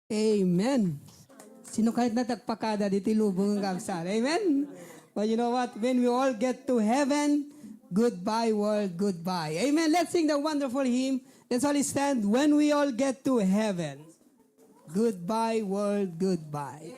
Amen. Sino kahit na tagpakada, di tilubong ang kamsar. Amen? But you know what? When we all get to heaven, goodbye world, goodbye. Amen. Let's sing the wonderful hymn. Let's all stand. When we all get to heaven, goodbye world, goodbye.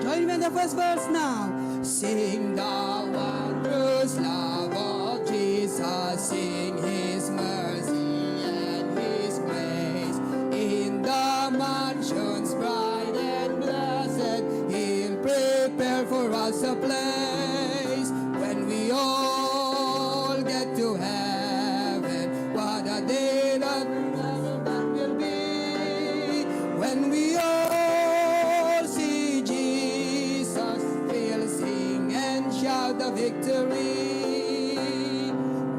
Join me in the first verse now. Sing the wondrous love of Jesus. Sing His mercy and His grace. In the mansions bright and blessed, He'll prepare for us a place. When we all get to heaven, what a day that will be. When we all see Jesus, we'll sing and shout the victory.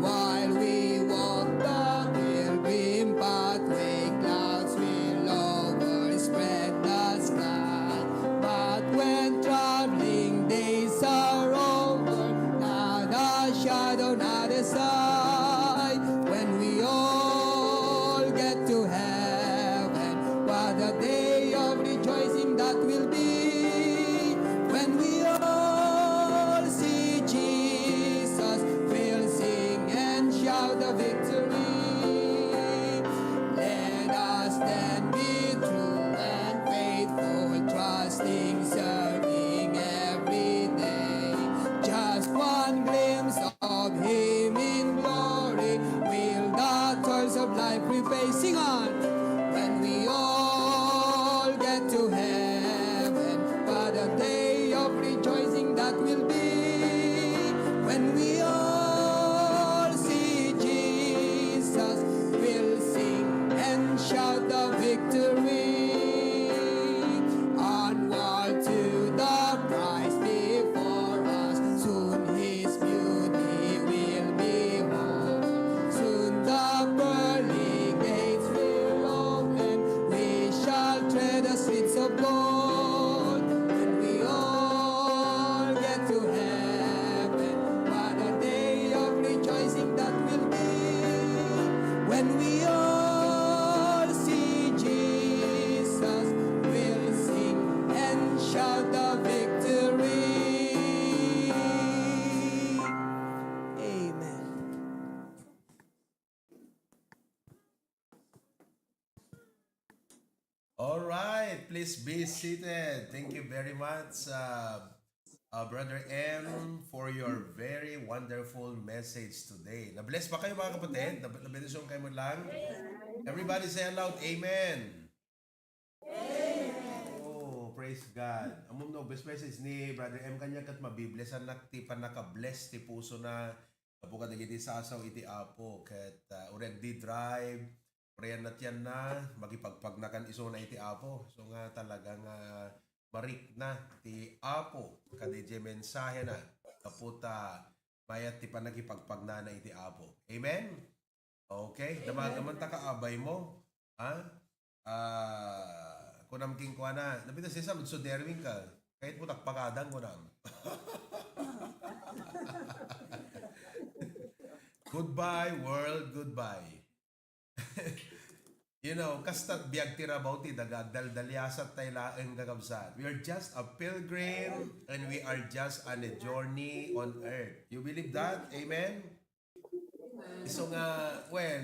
While we walk the pilgrim pathway, clouds will overspread the sky. But when traveling days are over, not a shadow, not a sign. When we all get to heaven, what a day of rejoicing that will be. When we all see Jesus, we'll sing and shout the victory. Let us then be true and faithful, trusting, serving every day. Just one glimpse of Him in glory, will the toils of life repay. Sing on. When we all get to heaven, what a day of rejoicing that will be. When we all see Jesus, we'll sing and shout the victory. Onward to the prize before us, soon His beauty will behold. Soon the pearly gates will open, we shall tread the streets of gold. When we all get to heaven, what a day of rejoicing that will be. When we all see Jesus, we'll sing and shout the victory. Amen. All right, please be seated. Thank you very much, Brother M, for your very wonderful message today. Na-bless ba kayo mga kapatid? Na-benediction kayo mo lang? Everybody say aloud, Amen. Oh, praise God. Among no, best message ni Brother M kanya kat mabibless ang naktipan naka-bless ti puso na kabuka na giti sasaw iti apo kat already drive prayan na tiyan na magipagpag na kan iso na iti apo. So nga talagang marik na ti apo kadije mensahe na kaputa mayat ti panagipagpag na iti apo. Amen? Okay? Damagaman ta kaabay mo. Ha? Kunam king kwa na. Nabita siya sa so derwing ka. Kahit mo takpagadang kunam. Goodbye world, goodbye. You know, kastat biyag tirabaw ti daga daldalyasat tay laeng gagabsat. We are just a pilgrim and we are just on a journey on earth. You believe that? Amen? So nga, well,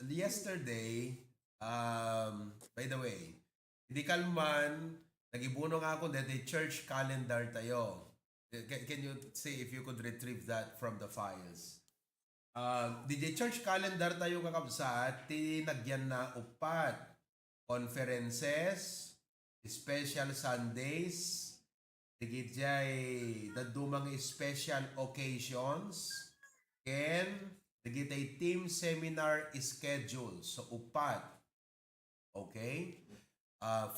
yesterday, by the way, hindi kalman, nagibuno nga ako that the church calendar tayo. Can you see if you could retrieve that from the files? DJ church calendar tayo kakabsat, tinagyan na upat. Conferences, special Sundays, digitay dadumang special occasions, and digitay team seminar schedule. So upat. Okay?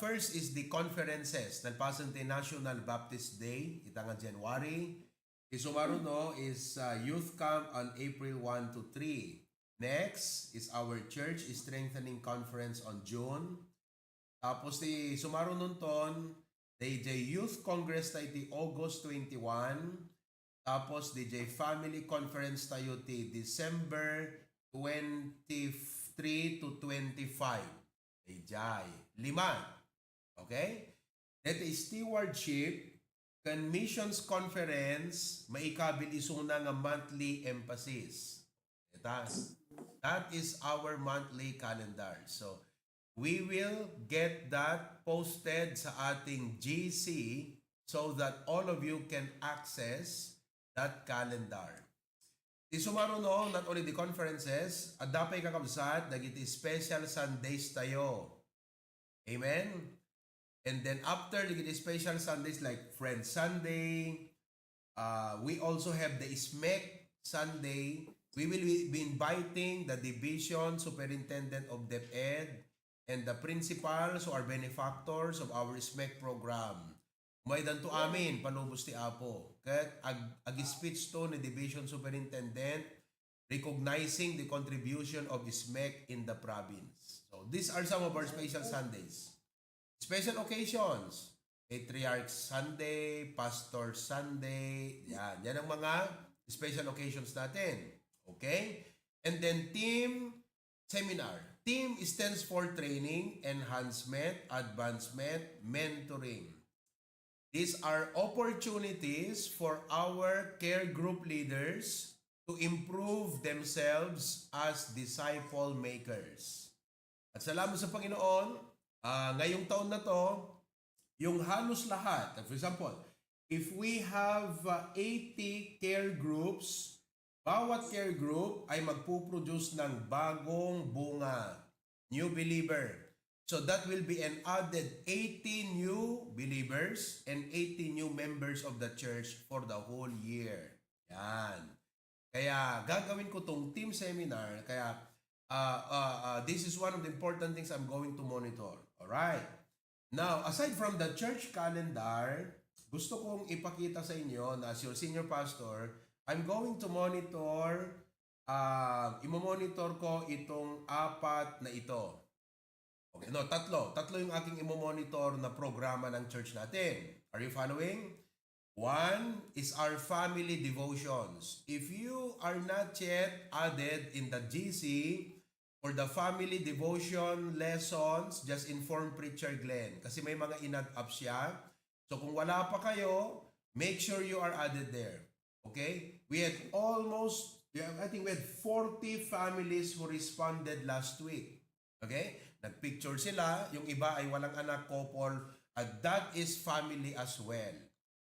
First is the conferences. Nalpasan tayo National Baptist Day, itang January. Isumaro no is Youth Camp on April 1 to 3. Next is our Church Strengthening Conference on June. Tapos ti sumaro nun ton, DJ Youth Congress tayo ti August 21. Tapos, DJ Family Conference tayo ti December 23 to 25. Jai. 5. Okay? That is stewardship, kan missions conference, maikabil isuna nga monthly emphasis. That is our monthly calendar. So, we will get that posted sa ating GC so that all of you can access that calendar. Di sumaro no, not only the conferences, adapay kakabsat, dagiti special Sundays tayo. Amen? And then after the special Sundays like Friends Sunday, we also have the SMEC Sunday. We will be inviting the Division Superintendent of DepEd and the principals who are benefactors of our SMEC program. May danto amin, panubos ti Apo. Kat ag-speech to ni Division Superintendent recognizing the contribution of SMEC in the province. So these are some of our special Sundays. Special occasions, Patriarch Sunday, Pastor Sunday, yan ang mga special occasions natin. Okay? And then team seminar. Team stands for training, enhancement, advancement, mentoring. These are opportunities for our care group leaders to improve themselves as disciple makers. At salamat sa Panginoon, ngayong taon na to, yung halos lahat, for example, if we have 80 care groups, bawat care group ay magpuproduce ng bagong bunga, new believer. So that will be an added 80 new believers and 80 new members of the church for the whole year. Yan. Kaya gagawin ko tong team seminar, kaya this is one of the important things I'm going to monitor. Alright. Now, aside from the church calendar, gusto kong ipakita sa inyo na as your senior pastor, I'm going to monitor, imomonitor ko itong 4 na ito. Okay, no, tatlo. Tatlo yung aking imomonitor na programa ng church natin. Are you following? 1 is our family devotions. If you are not yet added in the GC, for the family devotion lessons, just inform Preacher Glenn. Kasi may mga inad-up siya. So kung wala pa kayo, make sure you are added there. Okay? We had I think we had 40 families who responded last week. Okay? Nagpicture sila. Yung iba ay walang anak, couple. And that is family as well.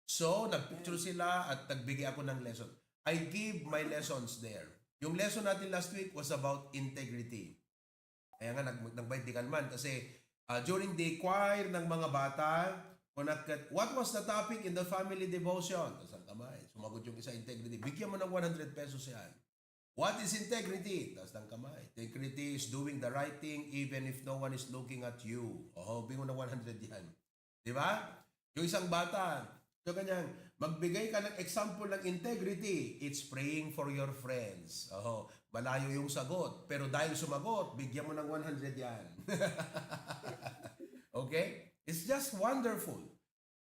So, nagpicture sila at nagbigay ako ng lesson. I give my lessons there. Yung lesson natin last week was about integrity. Kaya nga, nagbaitikan man. Kasi during the choir ng mga bata, what was the topic in the family devotion? Tapos ang kamay, sumagot yung isa, integrity. Bigyan mo ng 100 pesos yan. What is integrity? Tapos ang kamay. Integrity is doing the right thing even if no one is looking at you. Bigyan mo ng 100 yan. Di ba? Yung isang bata, so kanyang, magbigay ka ng example ng integrity. It's praying for your friends. Malayo yung sagot. Pero dahil sumagot, bigyan mo ng 100 yan. Okay? It's just wonderful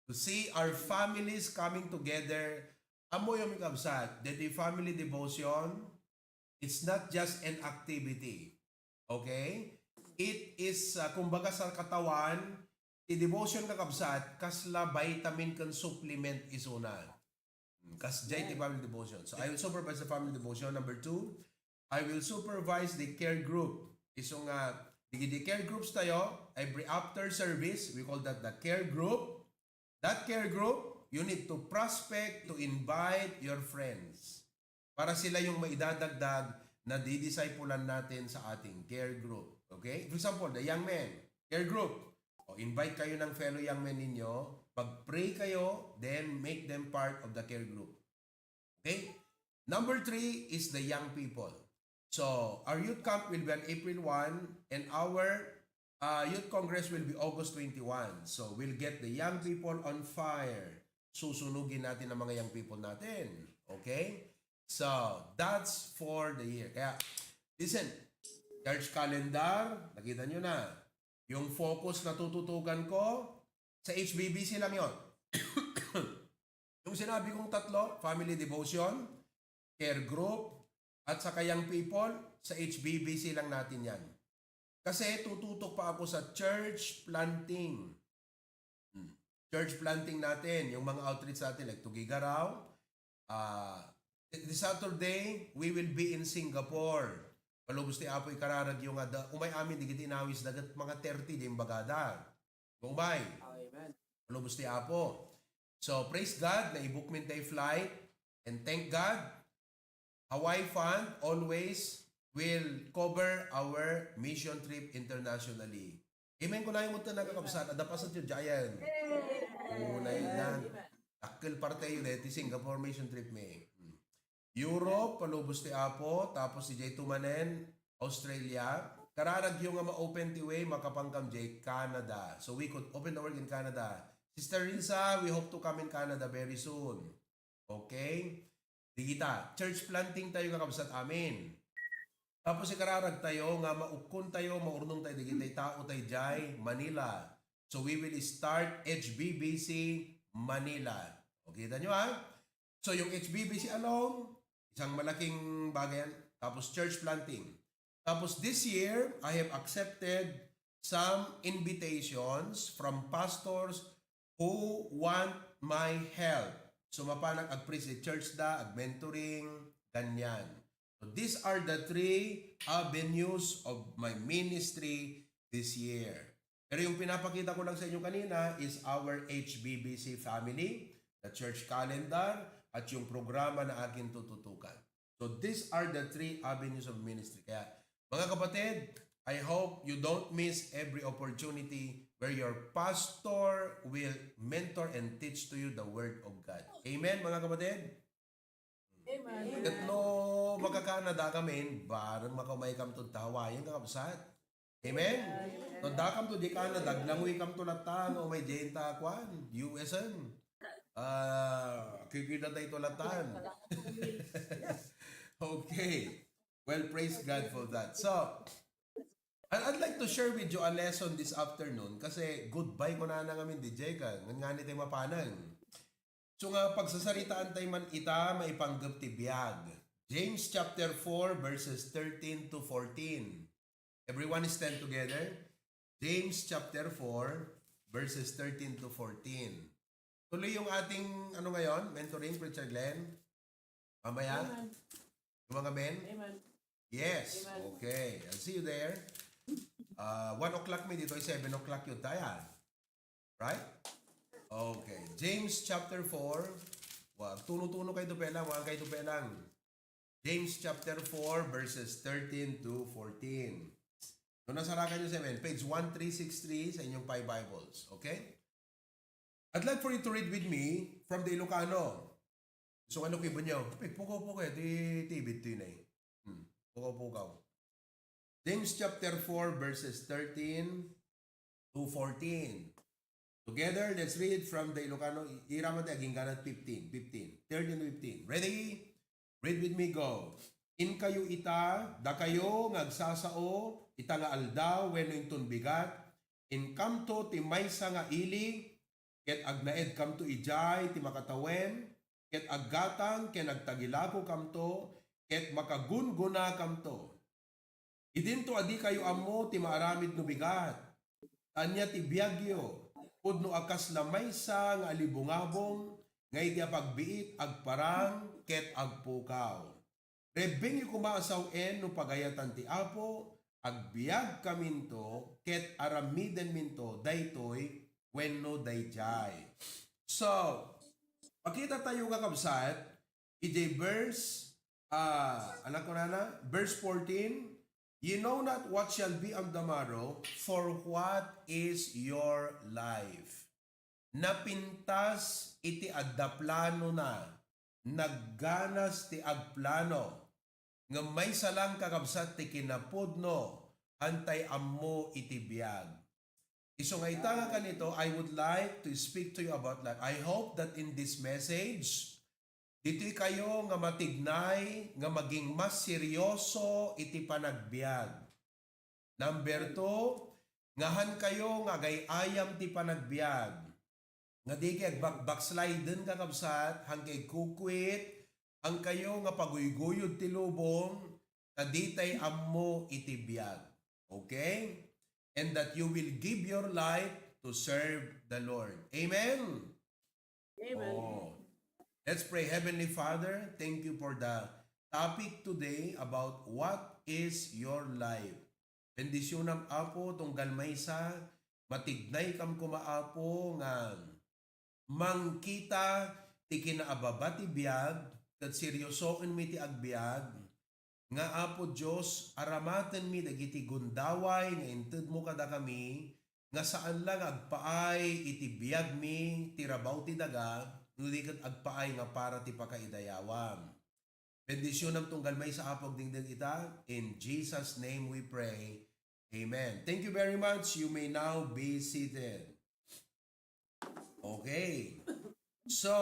to see our families coming together. Amo yung mikabsat, that the family devotion, it's not just an activity. Okay? It is, kumbaga sa katawan, i-devotion ka kabsat, kasla vitamin kan supplement isuna. Kas jay ti family devotion. So I will supervise the family devotion. Number 2, I will supervise the care group. Isong the care groups tayo, every after service, we call that the care group. That care group, you need to prospect, to invite your friends. Para sila yung maidadagdag na didiscipulan natin sa ating care group. Okay? For example, the young men, care group. Invite kayo ng fellow young men ninyo, pag-pray kayo, then make them part of the care group. Okay? Number 3 is the young people. So, our youth camp will be on April 1, and our youth congress will be August 21. So, we'll get the young people on fire. Susunugin natin ang mga young people natin. Okay? So, that's for the year. Kaya, listen, church calendar, nakita nyo na. Yung focus na tututugan ko, sa HBBC lang yon. Yung sinabi kong tatlo, family devotion, care group, at sa young people, sa HBBC lang natin yan. Kasi tututok pa ako sa church planting. Church planting natin, yung mga outreach natin, like Tugigaraw. This Saturday, we will be in Singapore. Palubos ti Apoy kararag yung umay amin, digit inawis dagat mga 30 di bagada. Gumbay. Amen. Palubos ti Apo. So, praise God na i-book min tayo flight. And thank God, Hawaii Fund always will cover our mission trip internationally. Amen ko na yung munta nagkakabsat. Adapasat yun, Jayan. Unay na. Akil parte yun eh, ti Singapore mission trip may. Europe, palubos ti Apo, tapos si Jay Tumanen, Australia. Kararag yung nga ma-open ti way, makapangkam Jay, Canada. So we could open the work in Canada. Sister Risa, we hope to come in Canada very soon. Okay? Di kita, church planting tayo kakabsat amin. Tapos si kararag tayo, nga maukon tayo, maurnong tayo, di kita tao tayo Jay, Manila. So we will start HBBC Manila. Okay, kita nyo ha? So yung HBBC alone, isang malaking bagay yan. Tapos church planting. Tapos this year, I have accepted some invitations from pastors who want my help. So mapanag ag-preach the church da, ag-mentoring, ganyan. So these are the 3 avenues of my ministry this year. Pero yung pinapakita ko lang sa inyo kanina is our HBBC family, the church calendar, at yung programa na akin tututukan. So these are the 3 avenues of ministry. Kaya mga kapatid, I hope you don't miss every opportunity where your pastor will mentor and teach to you the Word of God. Amen mga kapatid? Amen. Katlo magkakanada kami, barang makamay kam to tawayan kakabsat. Amen? No, dakam to di Canada, langwi kam to latang, o may jenta kwan, USN. Kikita tayo tulatan. Okay. Well, praise God for that. So, I'd like to share with you a lesson this afternoon kasi goodbye ko na namin DJ ka. Nga tayo mapanang. So nga pagsasaritaan tayo man ita, maipanggap ti biyag. James chapter 4 verses 13 to 14. Everyone stand together. James chapter 4 verses 13 to 14. Tuloy yung ating, ano ngayon, mentoring, Preacher Glenn. Mamaya? Amen. Yung mga men? Amen. Yes. Amen. Okay. I'll see you there. 1 o'clock may dito, 7 o'clock yun tayo. Right? Okay. James chapter 4. Wag, tuno-tuno kayo dupelang. Wag kayo dupelang. James chapter 4 verses 13 to 14. So, nasarakan nyo 7. Page 1363 sa inyong 5 Bibles. Okay? I'd like for you to read with me from the Ilocano. So ano kibo nyo? Pukaw-pukaw di tibit din eh. Pukaw-pukaw. James chapter 4 verses 13 to 14. Together, let's read from the Ilocano. Iraman tayo, Ginganat 15. 13 to 15. Ready? Read with me, go. In kayo ita, da kayo ngagsasao, ita nga aldaw, weno yung bigat. In kamto, timaysa nga ili, ket agnaed kamto ijay, ti makatawen, ket aggatang, ket nagtagilako kamto, ket makagunguna kamto. Idinto adi kayo amo, ti maaramid no bigat. Anya ti biyagyo, pudno akas lamaysa nga alibungabong, ngay ti pagbiit, agparang, ket agpukaw. Rebing kumaasaw en no pagayatan ti Apo, agbiag kaminto, ket aramiden minto, daytoy, wenno dayjay. So, makita tayo kakabsat, iti verse, anak ko na, verse 14, ye know not what shall be on the morrow, for what is your life? Napintas iti addaplano na, nagganas ti agplano, nga may salang kakabsat ti kinapudno, antay ammo iti biyag. So nga itanga kanito, I would like to speak to you about life. I hope that in this message, dito'y kayo nga matignay, nga maging mas seryoso iti panagbiag. Number 2, ngahan kayo nga gayayam ti panagbiag. Nga di kay backsliden ka kabsat, hang kay kukwit, ang kayo nga paguygoyod ti lubong, kaditay ammo itibiyag. Okay? And that you will give your life to serve the Lord. Amen? Amen. Oh. Let's pray. Heavenly Father, thank you for the topic today about what is your life. Bendisyon ng Apo, tunggal may sa, matignay kam kumaapo nga mangkita ti kinaababa ti biyag, kat seryosoon mi ti agbiag, nga Apo Diyos, aramaten mi dagiti gundaway, nga inted mo kada kami, nga saan lang agpaay iti biyag mi, tirabaw ti daga, nudi kat agpaay nga para ti pakaidayawam. Bendisyon ng tunggal may sa apog dingding ita. In Jesus' name we pray. Amen. Thank you very much. You may now be seated. Okay. So,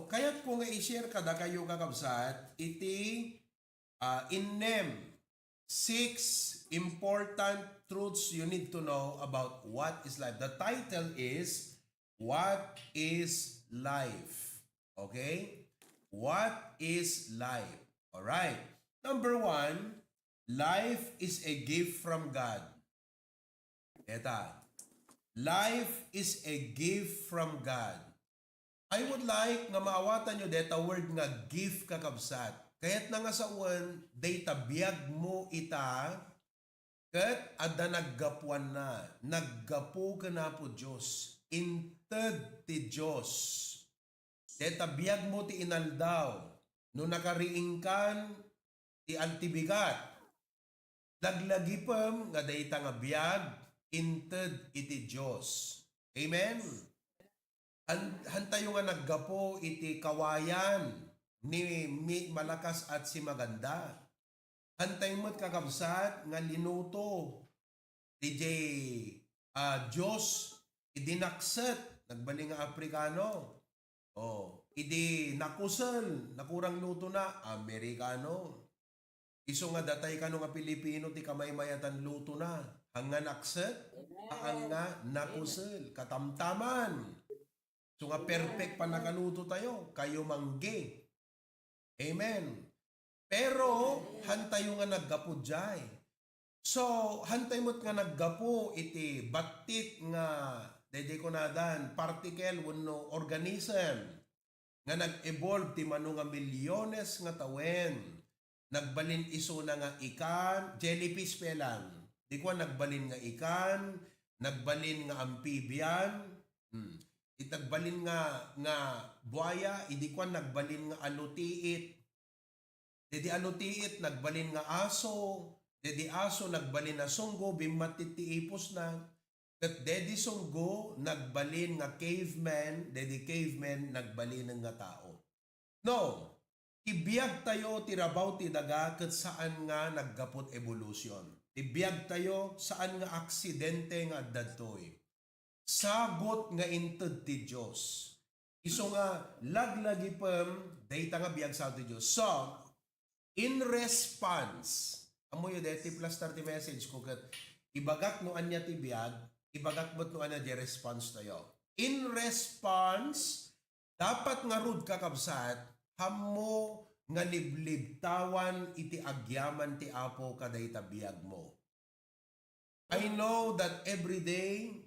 kaya't ko nga i-share kada kayo kakabsat, iti innem 6 important truths you need to know about what is life. The title is, What is Life? Okay? What is life? Alright. Number 1, life is a gift from God. Eta. Life is a gift from God. I would like nga maawatan nyo deta word nga gift kakabsat. Kaya't na nga sa uwan, data biyag mo ita, kat ada naggapuan na, naggapu ka na po Diyos, inted ti Diyos. Deta biyag mo ti inaldaw, no nakariingkan ti antibigat, laglagipam nga data nga biyag, inted iti Diyos. Amen? Hantayo nga naggapo iti kawayan, ni malakas at si maganda. Hantay mo't kakabsat nga linuto. DJ Diyos, idinakset, nagbaling nga Aprikano. Oh, idi nakusel, nakurang luto na, Amerikano. Iso nga datay kano nga Pilipino, ti kamay-mayatan luto na. Hanga nakset, hanga nakusel, katamtaman. So nga perfect pa nakaluto tayo, kayo mangge. Amen. Pero, hantayo nga naggapo jay. So, hantay mo't nga naggapo iti batit nga, dede ko nadan, particle, wano organism, nga nag-evolve ti mano nga milyones nga tawen, nagbalin iso na nga ikan, jellyfish pelang, di ko nagbalin nga ikan, nagbalin nga amphibian, itagbalin nga buaya, idi ko nagbalin nga alutiit. Dedi alutiit, nagbalin nga aso. Dedi aso, nagbalin na sunggo, bimatit ti ipos na. Kat dedi sunggo, nagbalin nga caveman. Dedi caveman, nagbalin nga tao. No, ibiyag tayo, tirabaw ti daga, kat saan nga naggapot evolution. Ibiyag tayo, saan nga aksidente nga dadtoy. Sagot nga inted ti Diyos. Iso nga laglagipem data nga biyag sa ti Diyos. So, in response, amoy deti plus 30 message ko kat ibagak no anya ti biyag, ibagak mo't no anya di response tayo. In response, dapat nga rud kakabsat, hamo nga liblibtawan iti agyaman ti Apo kaday tabiyag mo. I know that every day,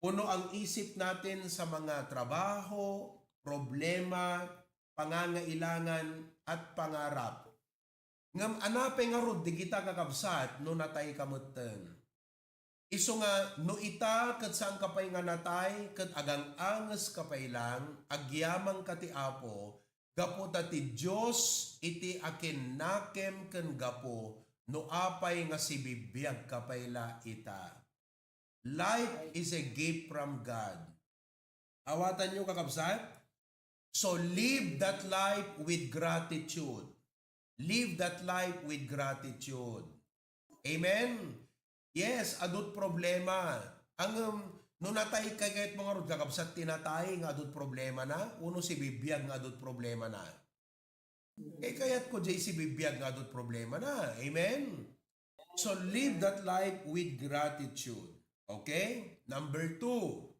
puno ang isip natin sa mga trabaho, problema, pangangailangan, at pangarap. Ngam anapay nga rod, di kita kakabsat, no natay kamutten. Iso nga, no ita, kat saan kapay nga natay, kat agang angas kapay lang, agyamang kati Apo, gapo ti Diyos, iti akin nakem ken gapo, no apay nga si bibiyag kapay la ita. Life is a gift from God. Awatan nyo kakabsat? So live that life with gratitude. Live that life with gratitude. Amen? Yes, adut problema. Ang no natay kagayat mga rod kakabsat tinatay nga adut problema na, uno si bibiyag nga adut problema na. Kayat ko jay si bibiyag nga adut problema na. Amen? So live that life with gratitude. Okay? Number two.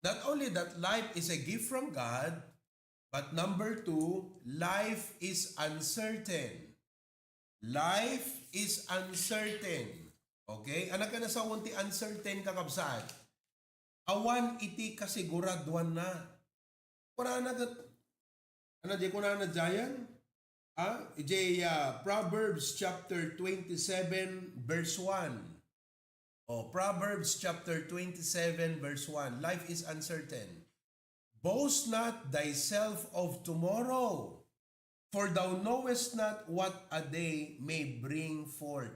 Not only that life is a gift from God, but number two, life is uncertain. Life is uncertain. Okay? Anak ka na sa unti uncertain kakabsat. Awan iti kasiguraduan na. Kuna na ano di kuna na jayan? Proverbs chapter 27 verse 1. Proverbs chapter 27 verse 1. Life is uncertain. Boast not thyself of tomorrow, for thou knowest not what a day may bring forth.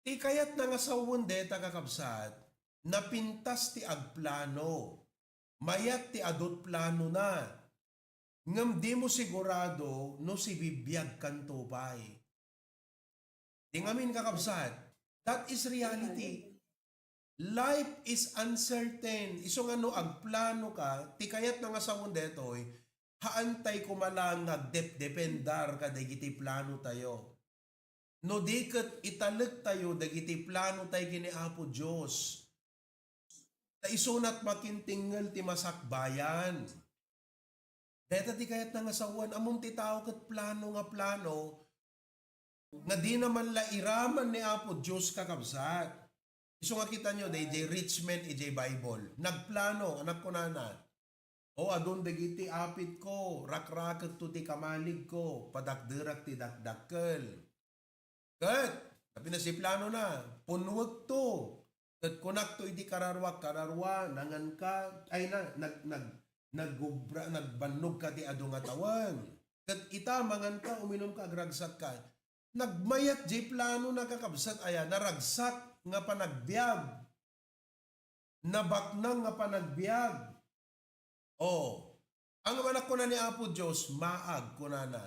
Ti kayat na nga sa wundeta kakabsat, napintas ti agplano, mayat ti adot plano na, ngam di mo sigurado no si bibiyag kanto pa'y. Di ngamin kakabsat, that is reality. Life is uncertain. Iso nga no, agplano ka, ti kayat na nga sa wundetoy, haantay ko malang dependar ka dagiti plano tayo. No di kat italag tayo dagiti plano tayo kini Apo Diyos. Ta isunat makintingal ti masakbayan. Deta ti kayat na nga sawan, among ti tao kat plano nga di naman la iraman ni Apo Diyos kakabsat. Iso nga kita nyo, DJ Richman, EJ Bible. Nagplano, anak ko nana. Adon dagiti apit ko, rakrakat to ti kamalig ko, padakderak ti dakdakkel. Kat, tapi na si plano na, punwag to. Kat kunak to iti kararwa, nangan ka, ay na, nagbannog ka ti adong atawan. Kat ita, mangan ka, uminom ka, agragsak ka. Nagmayat di plano na kakabsat, naragsak nga panagbiag. Nabaknang nga panagbiag. Ang anak ko na ni Apo Diyos, maag ko na na.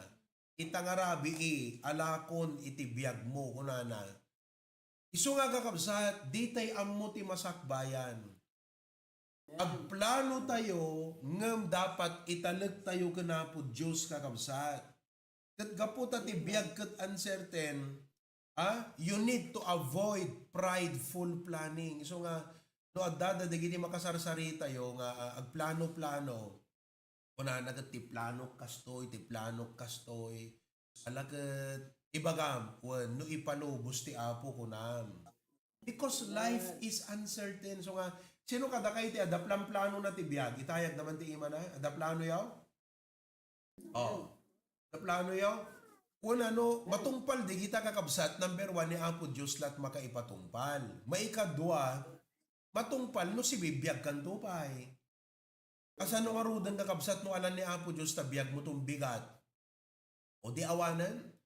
Itangarabi alakon iti biyag mo ko na na. Iso nga kakabsat, di tay ammo ti masakbayan. Agplano tayo, ngam dapat italag tayo kana po Diyos kakabsat. Kat gaputa ti biyag kat uncertain, you need to avoid prideful planning. So nga, no adada digiti makasarsari tayo nga agplano-plano. Kuna nagat ti plano kastoy. Alagat ibagam, no ipalubos ti Apo kunam. Because life is uncertain. So nga, sino kada kayo ti adaplang plano na ti biyag? Itayag naman ti ima na? Adaplano yaw? Adaplano yaw? Una matungpal di kita kakabsat, number 1 ni Apo Diyos lat makaipatungpal. Maikadwa, matungpal no si bibiyag kan tupay. Asa no arudan kakabsat no alam ni Apo Diyos tabiyag mo tong bigat. O di awanan?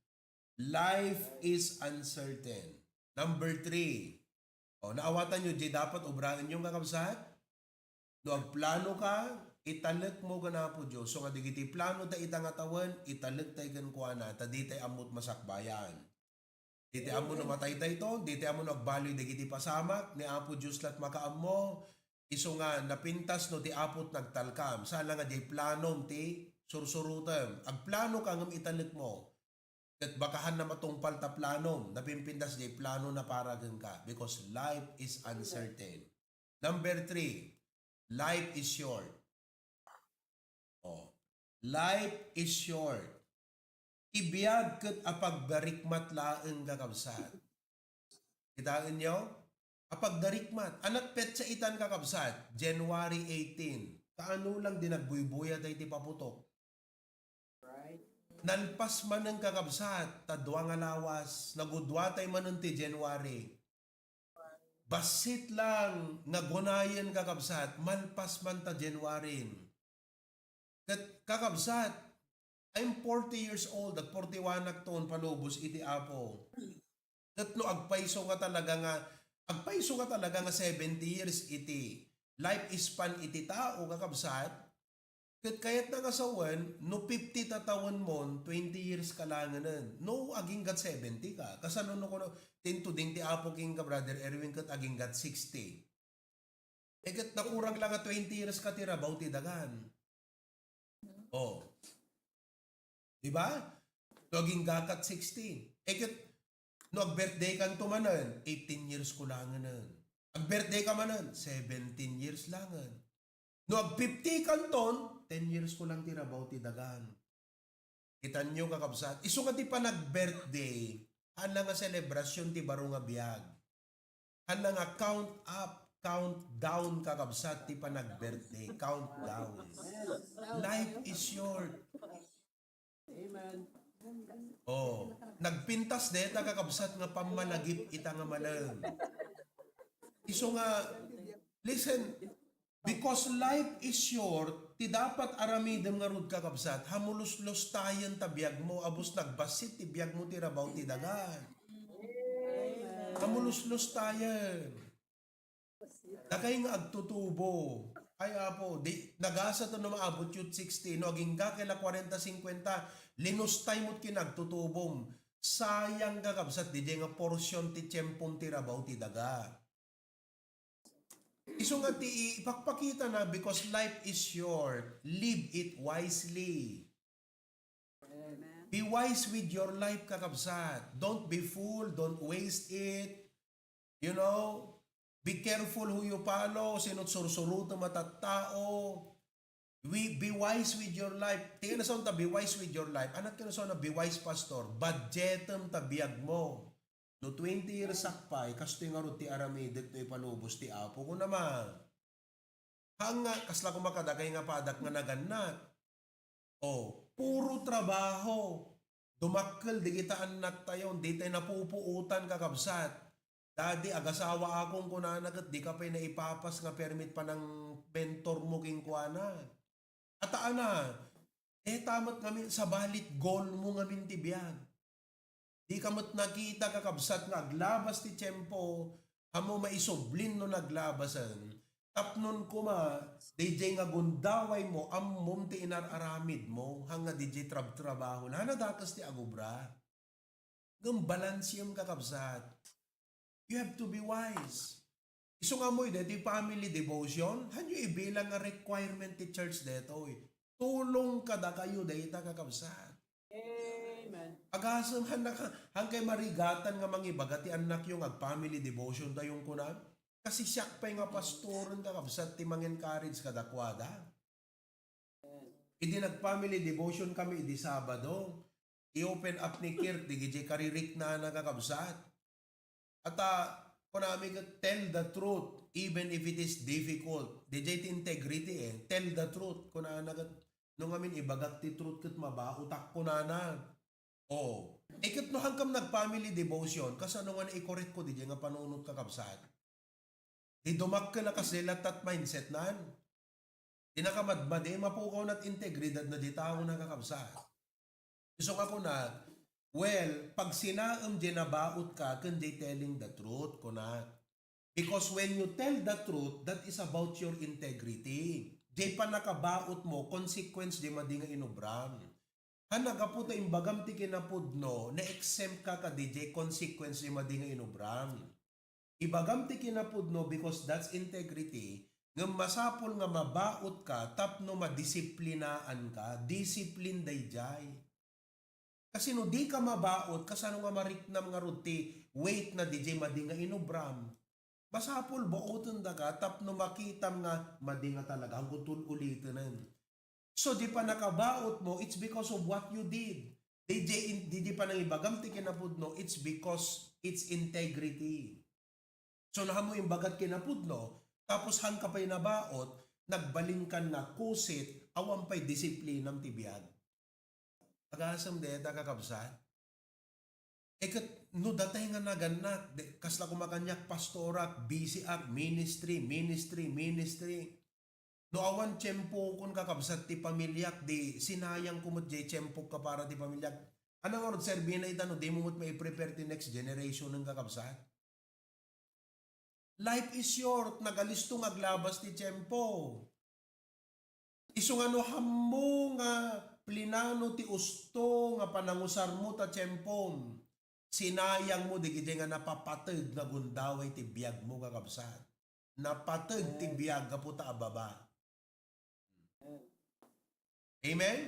Life is uncertain. Number 3. Naawatan nyo, di dapat obrahin yung kakabsat? No agplano ka, italag mo ka na po Diyos. So nga digiti plano ta itangatawan, italag tayo gan kuha na, ta di tayo amot masakbayan. Di tayo amot namatay tayo to, di tayo amot nagbaloy digiti pasamak, ni Apo Diyos lat makaam mo, iso nga napintas no ti apot nagtalkam, sala nga di planom ti sursurutem. Agplano ka ngam italag mo, at bakahan na matungpal ta planom, napimpintas di plano na paragan ka, because life is uncertain. Number 3, life is short. Life is short. Ibiyag kat apagdarikmat laeng kakabsat. Kitaan nyo? Apagdarikmat. Anak petsa itan kakabsat. January 18. Kaano lang din nagbuybuya tayo ti paputok. Right. Nalpas man ng kakabsat. Tadwa nga lawas. Nagudwa tayo man ti January. Basit lang nagunayan kakabsat. Malpas man ta January. Kakabsat, I'm 40 years old at 41 nakton palubos iti Apo. No agpaiso ka talaga nga 70 years iti life span iti tao kakabsat. Kayat na kasawan, no 50 tatawan mo, 20 years ka lang nan. No, aging gat 70 ka. Kasano no ko tinto ding ti Apo king ka brother Erwin kat aging gat 60. Kat nakurang lang nga 20 years ka tira, bauti dagan. Diba? Loging gakat 16. No, ag-birthday kan tumanan, 18 years ko langanan. Ag-birthday ka manan, 17 years langan. No, ag 50 kanton, 10 years ko lang tirabaw ti dagan. Kita nyo kakabsat. Iso nga ti pa nag-birthday, handa nga selebrasyon ti baro nga biyag. Handa nga count up, count down kakabsat ti pa nag-birthday. Count down. Life is short. Amen. Oh, nagpintas de kakabsat nga pamalagip ita nga malam. Iso nga, listen, because life is short, ti dapat aramidem nga rod kakabsat, hamulus-los tayon ta biyag mo, abos nagbasit ti biyag mo ti rabaw ti dagan. Hamulus-los tayon. Dagay nga agtutubo. Ay apo, di, nagasa to na maabot yung 60, no, aging ka kaila 40-50, linustay mo't kinagtutubom. Sayang kakabsat, di nga porsyon ti tiyempong ti rabaw ti daga. Iso nga ti ipakpakita na because life is short, live it wisely. Be wise with your life, kakabsat. Don't be fool, don't waste it. You know, be careful who you follow, sinot sursuruto matattao. Be wise with your life. Tingnan na saan ta, be wise with your life. Anak ka na saan na, be wise, pastor. Budgetem tabiyag mo. No 20 years sakpay, kasto yung arot ti aramidit no ipalubos ti apo ko naman. Hanga, kasla ko makadagay nga padak nga naganat. Oh, puro trabaho. Dumakkel, di kita anak tayo, di tayo napupuutan kakabsat. Dadi, agasawa akong kunanagat, di ka pa'y naipapas nga permit pa ng mentor mo king kuana. At ana, tamat ngamin, sa balit goal mo ngamin tibiyag. Di ka mo't nakita kakabsat nga aglabas ti tiyempo, hamo maisublin no naglabasan. Tapnon ko ma, DJ nga gundaway mo, ammom ti inararamid mo, hanga DJ trabaho na, nadakas ti agubra. Balance yung kakabsat. You have to be wise. Iso nga mo, ti family devotion, hanyo ibilang nga requirement ti church deto. Tulong kada kayo, dahita kakabsat. Amen. Agasam hangkay marigatan nga mangibaga ti anak yung ag-family devotion tayong kunan. Kasi siyak pa nga pastoron kakabsat ti mang-encourage kadakwada. Idi nag-family devotion kami idi Sabado. I-open up ni Kirk, di gijay karirik na nakakabsat. At kunami ka, tell the truth, even if it is difficult. Dijay ti integrity tell the truth. Kunana ka, nung amin ibagat ti truth kat mabautak kunana. Oh, ikit no hangkam nag-family devotion, kasano nga na-i-correct ko, di nga panunod kakabsat. Di dumakkel na kasi latat mindset nan. Di nakamadmadi, mapukaw na't integridad na di tao na kakabsat. Gusto ka ko na, well, pag sinaam di nabaot ka, kundi telling the truth ko na. Because when you tell the truth, that is about your integrity. Di pa nakabaot mo, consequence di madi nga inubram. Hanagaputa imbagam ti kinapudno, na-exempt ka DJ, consequence di madi nga inubram. Ibagam ti kinapudno because that's integrity, nga masapol nga mabaot ka, tapno madisiplinaan ka, discipline dayjay. Kasi no di ka mabaot, kasano nga mariknam nga ruti, wait na DJ madi nga inubram. Masapol buoton da ka, tapno makitam nga madi nga talaga, ang kutul ulitin. So di pa nakabaot mo, it's because of what you did. Di pa nang ibagam ti kinapudno, it's because it's integrity. So nahamo yung bagat kinapudno, tapos hang ka pa'y nabaot, nagbalingkan nga kusit, awan pa'y disiplinam tibiyag. Agasam deta kakabsat. Ekat, no datay nga naganak, kasla kumakanyak pastorak, busy ak, ministry. No awan tiyempo kun kakabsat ti pamilyak, di sinayang kumot jay tiyempo ka para ti pamilyak. Anong orod serbi na itano, di mo may prepare ti next generation ng kakabsat. Life is short, nagalistong aglabas ti tiyempo. Iso nga no hamo nga plinano ti usto nga panangusar mo ta tiyempom. Sinayang mo, di nga napapatag na gundaway ti biyag mo kakabsat. Napatag ti biyag ka po ta ababa. Amen?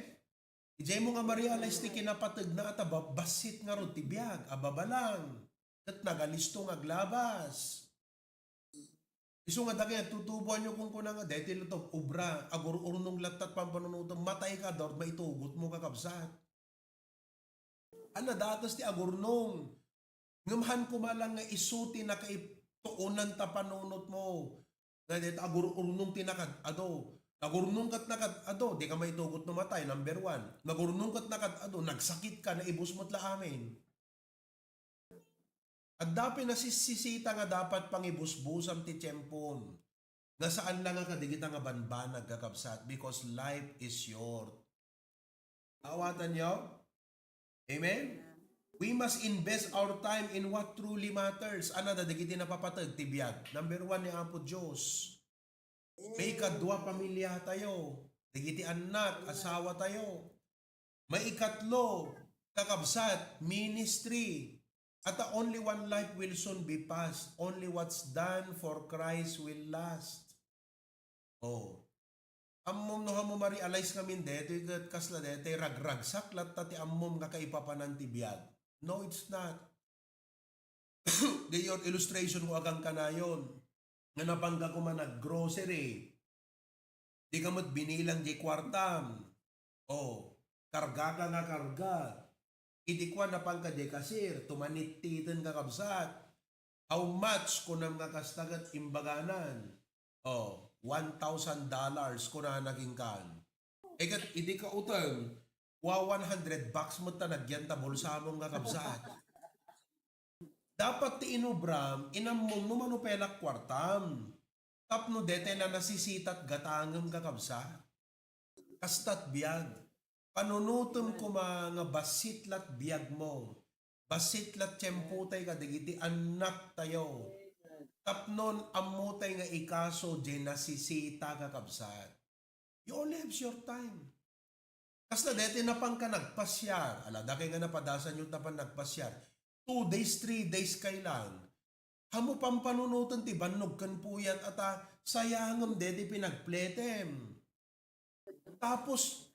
Ijay mo nga ma-realize ti kinapatag na at basit nga ro ti biyag, ababa lang. At nagalisto nga glabas. Iso nga daki tutubuan nyo kung kuna nga dahil to ubra agur urnong latat pampanunutong matay ka daw maitugot mo kakabsat. Ana datas ti agurnong ngamhan ko malang nga isuti na kay tuunan ta panunot mo. Nga dahil agur urnong tinakad ado. Nagurnong kat nakad ado di ka maitugot no matay number 1. Nagurnong kat nakad ado nagsakit ka na ibus mo't la amin. At dapat nasisisita nga dapat pangibusbusam ti tiyempon. Nga saan lang nga kadigita nga banbanag kakabsat because life is short. Awatan nyo? Amen? We must invest our time in what truly matters. Ano da digiti napapatag tibiyag. Number 1 ni Apo Diyos. May kadwa pamilya tayo. Digiti anak, asawa tayo. May ikatlo, kakabsat, ministry. At the only one life will soon be passed. Only what's done for Christ will last. Oh. Ammom no hamo ma-realize kami dito, kasla dito, ragragsak lat tati ammom nga kaipapanan ti biyag. No, it's not. Gayon, illustration ko agang kanayon. Nga napangga ko man nag-grocery. Di ka mo't binilang di kwartam. Oh, karga ka nga karga. Idi kwa na pang kade kasir, tumanit-titan kakabsat. How much ko nang kakastagat imbaganan? Oh, $1,000 ko na naging kan. Egat, idi ka utang, $100 mo ta nagyan ta bulsa mong kakabsat. Dapat ti inubram, inamong no manupelak kwartam. Tapno dete na nasisitat gatangam kakabsat. Kastat biyag. Panunutom ko mga basitlat biyag mo. Basitlat tiyemputay ka, digiti anak tayo. Tapnon amutay nga ikaso, di nasisita kakabsat. You only have short time. Kasi deti na pang ka nagpasyar. Alada kayo nga napadasan yung tapan nagpasyar. 2 days, 3 days kailang. Hamo pang panunutom ti banog kan puyat at sayangam deti pinagpletem. Tapos,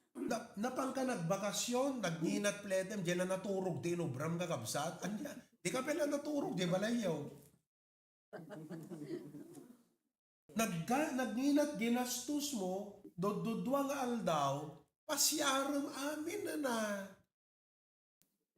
napang ka nagbakasyon, nagninat pletem, di na naturog, di inubram kakabsat. Anya, di ka pala naturog, di balayaw. Nagninat ginastos mo, dodudwang aldaw, pasyaram amin na.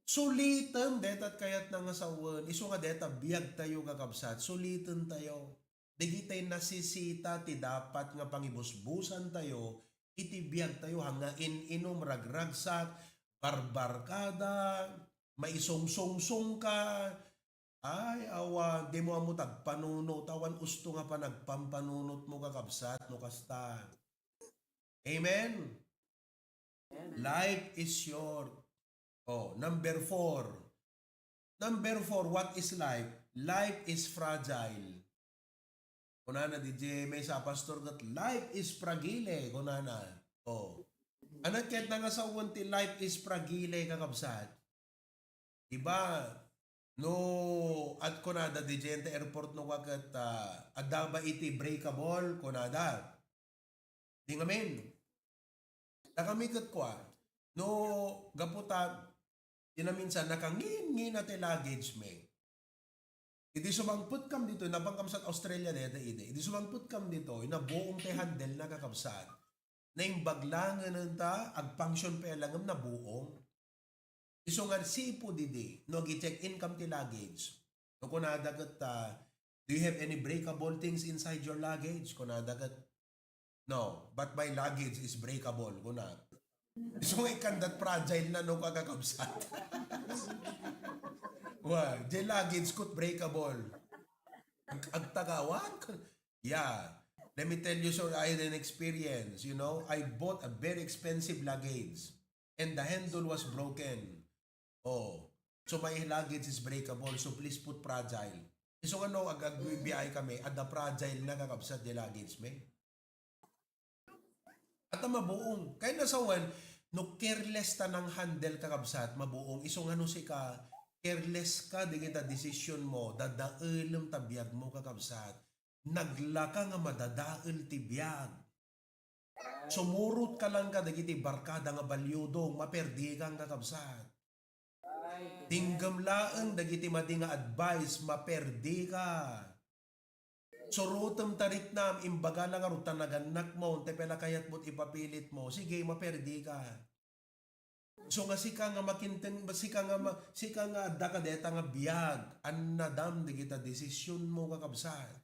Sulitan, detat kayat na nga sawan, iso nga deta, biyag tayo kakabsat, sulitan tayo. Digitay nasisita, ti dapat nga pangibusbusan tayo, itibiyag tayo hanga inom ragragsak, barbarkada, maisong-song-song ka. Ay, awa, di mo amo tagpanunot, awan usto nga pa nagpampanunot mo kakabsat, no kasta. Amen? Life is short. Oh, number 4. Number 4, what is life? Life is fragile. Kunana DJ may sa pastor gat life is fragile kunana. Oh. Anak ket nga sa wanti life is fragile kakabsat. Diba? No at kunada DJ ente airport no wakat adaba iti breakable kunada. Di ngamen. Nakamikat kwa. No gaputa tinaminsan nakangin na te luggage me. Idi sumangput kam dito, nabangkam sa Australia dito, idi sumangput kam dito, inabuong te handle na kakabsat. Na yung baglangan ng ta, ag-function pa langam na buong. Iso nga sipo didi, no gi-check-in kam ti luggage. No kunadagat, do you have any breakable things inside your luggage? Kunadagat, no, but my luggage is breakable. Kunad. Iso nga ikandat fragile na no kakakabsat. Wow, the luggage could breakable. Agtagawan? Yeah. Let me tell you, sir, I had an experience. You know, I bought a very expensive luggage and the handle was broken. Oh. So my luggage is breakable. So please put fragile. So ano, agagbibiyahe kami, at the fragile na kakabsat the luggage, me. At mabuong. Kaya nasawan, no careless ta ng handle kakabsat, mabuong. Isong ano si ka, careless ka, di kita desisyon mo, dadaalam tabiyag mo kakabsat. Naglaka nga madadaal ti biyag. Sumurot ka lang ka, di kiti barkada nga balyudong, maperdi kang kakabsat. Tinggam laang, di kiti madi nga advice, maperdi ka. Surutem tarik nam, imbaga lang arutan naganak mo, te pela kayat mo't ipapilit mo, sige, maperdi ka. So nga sika nga makinteng, sika nga dakadeta nga biyag, annadam di kita desisyon mo kakabsat.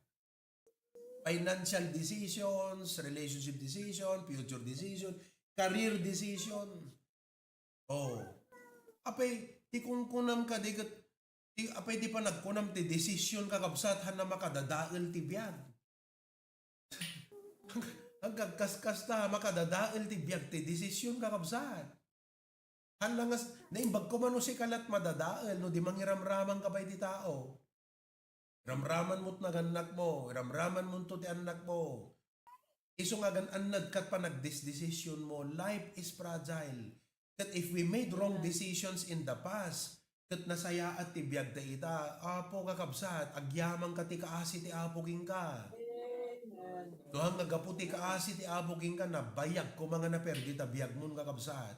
Financial decisions, relationship decision, future decision, career decision. Oh. Apay, ti kung kunam ka, apay di pa nagkunam ti desisyon kakabsat, han na makadadael ti biyag. Hanggang kaskas ta, makadadael ti biyag ti desisyon kakabsat. Han langas, naimbag ko man no si kalat madadael, no di mangiramraman ka pa ti tao. Ramraman mo't naganak mo, ramraman mo to ti anak mo. Iso nga gananad kat pa nagdesisyon mo, life is fragile. That if we made wrong decisions in the past, kat nasaya at ti biyag ta ita, apo kakabsat, agyamang ka ti kaasi ti apo king ka. Dohang nagapu ti kaasi ti apo king ka na bayag ko mga naperdi ta biyag mo kakabsat.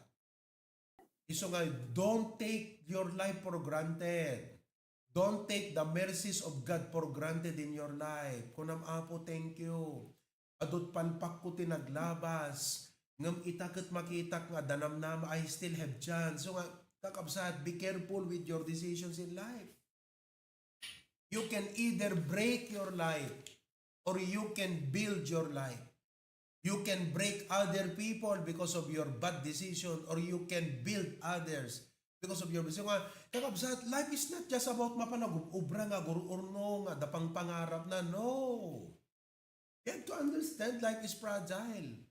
Iso nga, don't take your life for granted. Don't take the mercies of God for granted in your life. Kunam apo, thank you. Adot palpak ko tinaglabas. Ngam itakot makitak nga danamnama, I still have chance. So nga, kakabsat, be careful with your decisions in life. You can either break your life or you can build your life. You can break other people because of your bad decision or you can build others because of your decision. Kakabsat, life is not just about mapanag-ubra nga, guru-urno nga, dapang pangarap na. No. You have to understand life is fragile.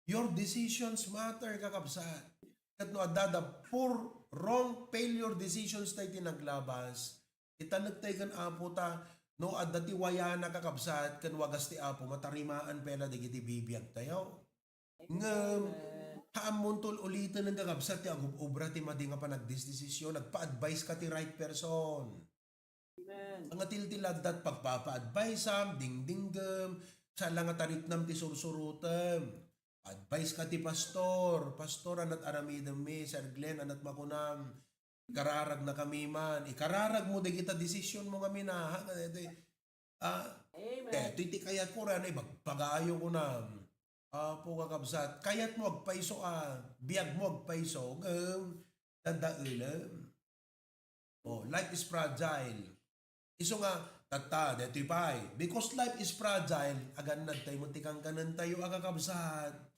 Your decisions matter, kakabsat. At no, adada, poor, wrong, failure decisions tayo tinaglabas. Itanag tayo kan apo ta, no, adati wayana kakabsat, kan wagas ti apo, matarimaan pela digiti bibiyag tayo. Ngam, haamon tol ulitin ng kakabsat, ti agub-ubra ti madi nga pa nagdesisyon, nagpa-advise ka ti right person. Ang atil-tilad dat pagpapa-advise am, ding-dinggam, sa lang ataritnam ti sursurutem. Advice ka ti pastor, pastor anat aramidem mi, Sir Glenn anat makunam, ikararag na kami man, ikararag mo di kita desisyon mo kami na, iti kayat ko rin, magpagayo ko na, po kakabsat, kayat mo agpaiso biyag mo agpaiso, dadailam. Oh, life is fragile. Iso nga, tata, deto'y pay, because life is fragile, agan nagtay mo tikang kanan tayo agakabsat.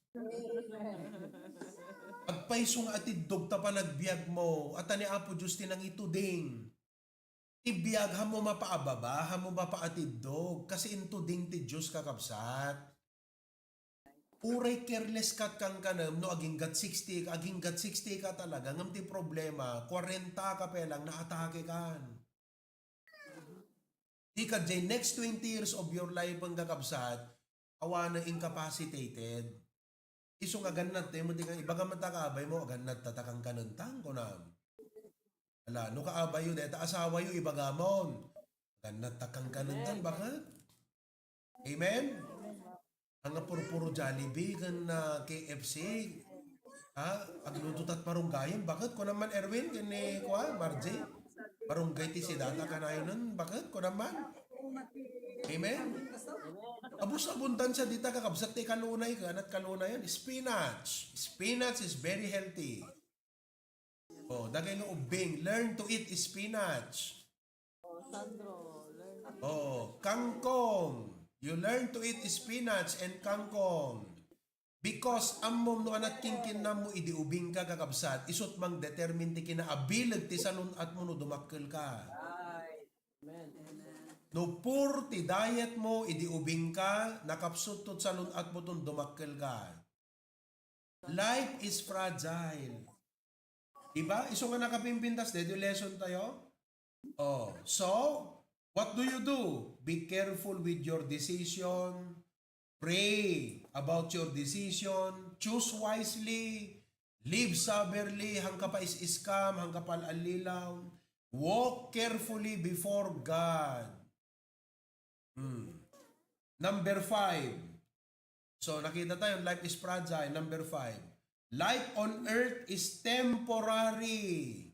Agpaiso nga atidog ta pa nagbiag mo, at ani Apo Diyos tinang ituding. Ibiyag hamo mapaababa, hamo mapaatidog, kasi intuding ti Diyos kakabsat. Uray careless kat kang kanam, no aging gat 60 ka talaga, ngam ti problema, 40 ka pelang naatake kan. Di ka dyan, next 20 years of your life ang kakabsat, awa na incapacitated. Iso nga ganat, mo di ka, iba ka matakabay mo, ganat tatakang kanentang ko na. Ala, no kaabay yun, deta asawa yun, iba gamon. Ganat takang kanentang, bakit? Amen? Ang puro-puro Jollibee, kan na KFC, aglutot at marunggayan, bakit? Ko naman, Erwin, kani, Margie? Marunggay ti si data ka na yun, bakit? Ko naman? Amen? Abus abundansya dita kakabsat ti kalunay ka, at kalunay yan, spinach. Spinach is very healthy. Oh, dagay nga ubing, learn to eat spinach. Oh, kangkong. You learn to eat spinach and kangkong. Because amom no anat kingkin na mo idi ubing ka kakabsat, isot mang determine ti kinaabilag ti salon at mo no dumakkel ka. No pur ti diet mo, idi ubing ka, nakapsut tot salon at mo ton dumakkel ka. Life is fragile. Diba? Iso nga nakapimpintas, dito lesson tayo. Oh, so, what do you do? Be careful with your decision. Pray about your decision. Choose wisely. Live soberly. Hangka pa is-scam. Hangka pa alilaw. Walk carefully before God. Number 5. So, nakita tayo, life is fragile. Number 5. Life on earth is temporary.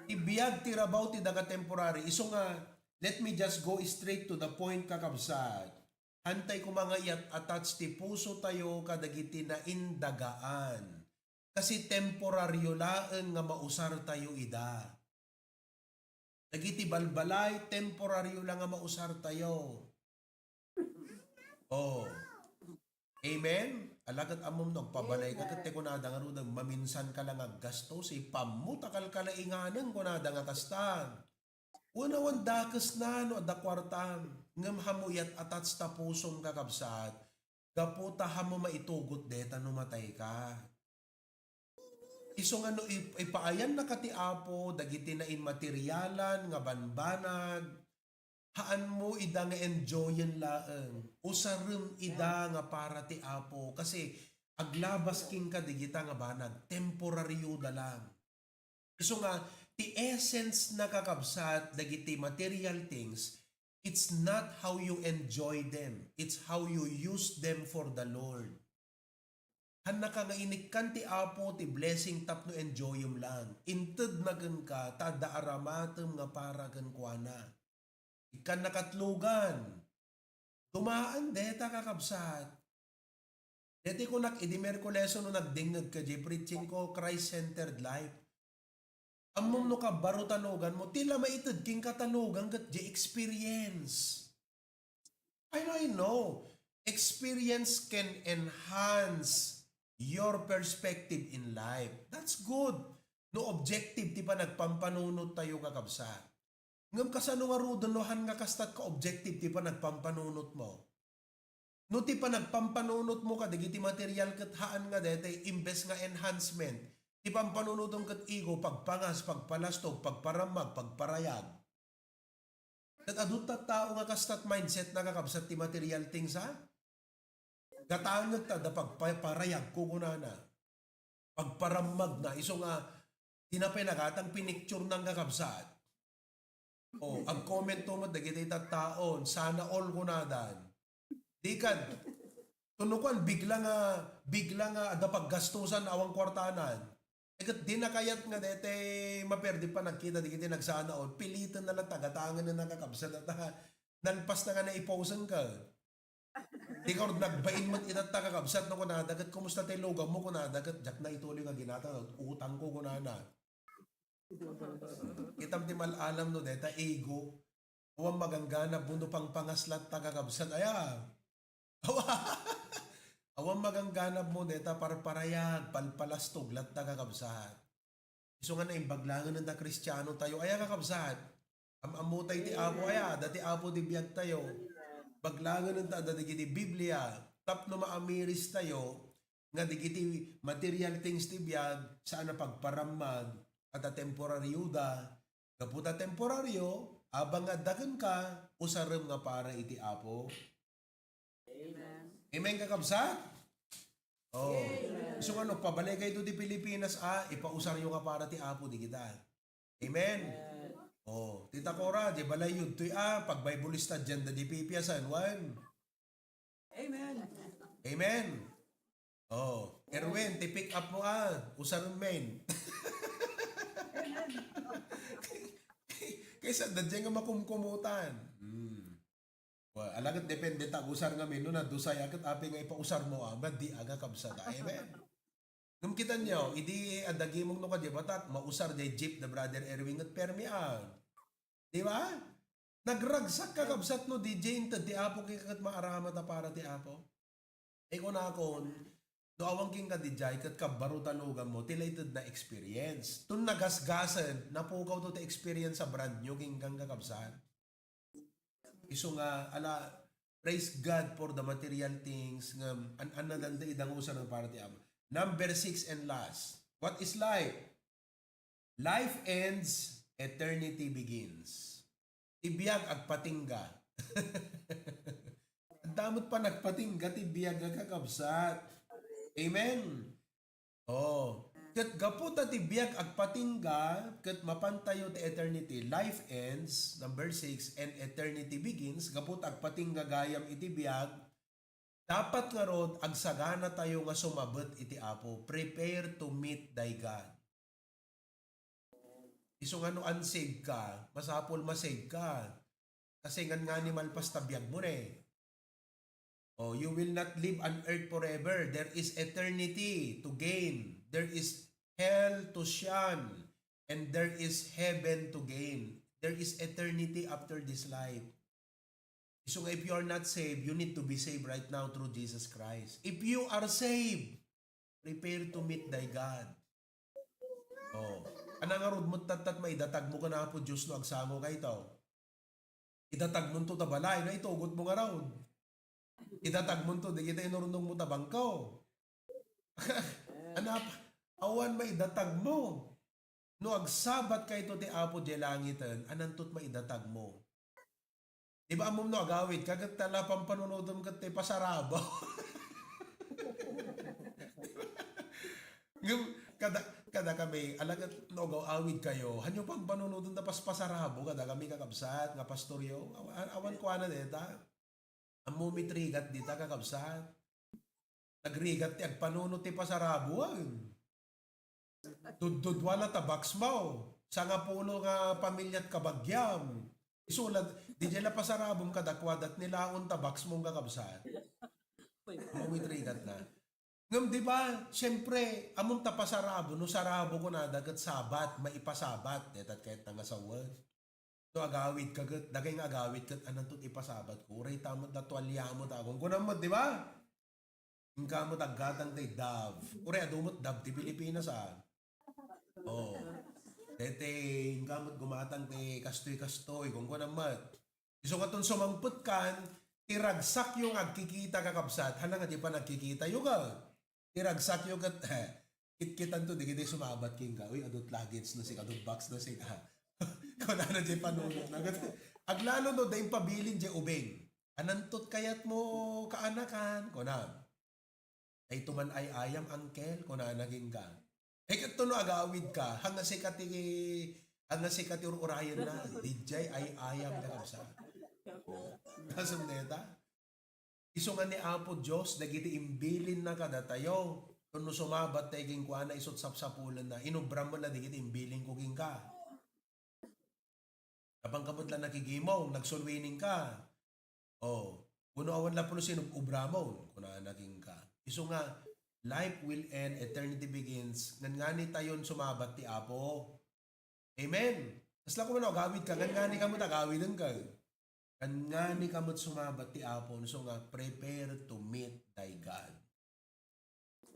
Ibiyag ti rabaw ti daga temporary. Iso nga, let me just go straight to the point kakabsat. Hantay ko mga iyat attach ti puso tayo kadagiti na indagaan. Kasi temporaryo laan nga mausar tayo ida. Dagiti balbalay, temporaryo lang nga mausar tayo. Oh. Amen? Alagat amom nagpabalay ka kat ko nada nga ro maminsan ka lang aggasto si pamutakal ka na inganan ko nada nga kastang. Unawan dakas na no da kwartam ngem hamuyat attach ta pusom kakabsat. Gaputa hamo maitugot deta no matay ka. Iso nga no ipaayan na kati apo dagiti na inmaterialan nga banbanag. Haan mo ida nga enjoyin laeng. Usarem ida nga para ti apo kasi aglabas king ka digita nga banag temporaryo da lang. Iso nga the essence na kakabsat dagiti material things, it's not how you enjoy them, it's how you use them for the Lord. Han nakangainik kan ti apo ti blessing tapno enjoyum lang. Inted na gan ka tada aramatem nga para gan kuana. Ikan nakatlugan. Dumaan deta kakabsat. Deti ko idi Merkuleso no nagdingag ka di preaching ko Christ-centered life. Amom no ka baro talogan mo, tila maited king katalogan kat di experience. I know. Experience can enhance your perspective in life. That's good. No objective, ti pa nagpampanunot tayo kakabsat. Ngam kasano nga rudonohan nga kastat ka objective, ti pa nagpampanunot mo. No ti pa nagpampanunot mo ka, digiti material kat haan nga dete, imbes nga enhancement. Ti pampanunotong kat ego, pagpangas, pagpalastog, pagparamag, pagparayag. Kat adut tao nga kastat mindset na kakabsat ti material things ha? Gatangag ta da pagparayag ko na. Pagparamag na. Iso nga, tinapay nagatang pinicture ng kakabsat. O, ang comment mo, dagiti taon, sana all ko na dan. Di kan, tunukan, bigla nga, da paggastusan awang kwartanan. Ekat di nakayat nga dete, maperdi pa nagkita, di kiti nagsana all, pilitan na lang tagatangan na nakakabsat at nalpas na nga na iposan ka. Di ka nagbain mo itat kakabsat na kunadagat, kumusta tayo logam mo kunadagat, jak na ituloy nga ginata, utang ko kunana. Itam ti malalam no deta, ego, huwag maganggana, buno pang pangaslat kakabsat, aya. Awang magangganab mo deta parparayag, palpalastog, lat na kakabsat. Iso nga na imbaglangan ng Kristiyano tayo, aya kakabsat. Amutay ti apo, aya, dati apo di biyag tayo. Baglangan ng dati di Biblia, tapno maamiris tayo, nga digiti material things ti biyag, saan na pagparamag, at a temporaryo da, kaputa temporaryo, abang adagan ka, usarem nga para iti apo. Amen kakabsat? Oh. So ano, pabalik kayo di Pilipinas, ipausar yung nga para ti apo di kita. Amen? Oh, tita Cora, di balay yun to pag-Bibleista dyan da di pipiasan, one. Amen. Amen? Oh, Erwin, ti-pick up mo usar men. Kaysa dadyan nga makumkumutan. Well, alagat depende ta usar nga men no na dusay agat api nga ipausar mo di aga kabsat. Amen. Nung kita nyo, idi adagi mong no ka di batak mausar di jeep na brother Erwin at permian. Di ba? Nagragsak ka kabsat no DJ inta di apo kay kat maarama ta para ti apo. E ko na akon do awang king ka DJ kat kabaro talugan mo tilated na experience. Tun nagasgasan napukaw to ta experience sa brand new king kang kakabsat. Iso nga, praise God for the material things nga, anadanda idang usan ng para ti Ama. Number 6 and last. What is life? Life ends, eternity begins. Tibiyag ag patingga. Ang damot pa nagpatingga, tibiyag ag kakabsat. Amen? Oh. Kat gaputa tibiyag ag patingga, kat mapantayo ti eternity, life ends, number 6, and eternity begins, gaputa ag patingga gayam iti biyag, dapat nga rod, ag sagana tayo nga sumabot iti apo, prepare to meet thy God. Iso nga no unsaved ka, masapol masave ka. Kasi nga ni malpas tabiyag mo na eh. Oh, you will not live on earth forever. There is eternity to gain. There is hell to shun. And there is heaven to gain. There is eternity after this life. So if you are not saved, you need to be saved right now through Jesus Christ. If you are saved, prepare to meet thy God. Oh. Anang arod mo tatat maidatag mo ka na po Diyos no agsango kay ito. Idatag mo to tabalay na itugot mo nga raw. Idatag mo to di kita inurundong mo tabang ko. Anap, awan maidatag mo. No agsabat kay to ti apo di langitan, anantot maidatag mo. Diba amom no agawid, kagat tala pang panunodom kat ti pasarabo. kada kami, alagat no awid kayo, hanyo pang panunodom na pasarabo, kada kami kakabsat, nga pastoryo, awan ko ana deta. Amo mitrigat dita kakabsat. Nagrigat ti agpanunod ti pasarabo. Dudud wala tabaks mo. Sa nga puno nga pamilya't kabagyam. Isulat, di dyan pasarabong kadakwadat nilaon tabaks mong kakabsat. Mumitrigat na. Ngam, di ba, siyempre, among tapasarabo, no sarabo ko na dagat sabat, maipasabat, detat kahit nga sa word. No agawid kagat, dagay nga agawid kat, anang tot ipasabat ko, uray tamot na tuwalya mo tagong kunamot, di ba? Yung kamot agatang tay dav. Uray, adumot dav, ti Pilipinas Oh. Tete, yung kamot gumatang te kastoy-kastoy, kung ko naman. Iso ka itong sumangput kan, tiragsak yung agkikita kakabsat, halang di pa nagkikita yung tiragsak yung kitkitan to, di kita sumabat king ka. Uy, adot luggage na si adot box na si kung na di panunod. Aglalo no, dahil pabilin di ubeng. Anantot kayat mo kaanakan, kung na. Ay tuman ay ayam angkel, kung na naging ka. Ito no agawid ka, hanga si kati urayan na, DJ ay ayam ka sa. Kasam neta? Iso nga ni Apo Diyos, nagiti imbilin na kada tayo. Kung no sumabat tayo king kuha na isot sapsapulan na, inubram mo na digiti imbilin ko king ka. Kapang kamot lang nakigimaw, nagsulwining ka. Oh, kuno awan lang po sinububramon, kung na naging ka. Iso nga, life will end, eternity begins. Ngani tayon sumabat ti Apo. Amen. Asla ko man agawid ka, ngani ka mo tagawidin ka. Ngani ka mo sumabat ti Apo. So nga, prepare to meet thy God.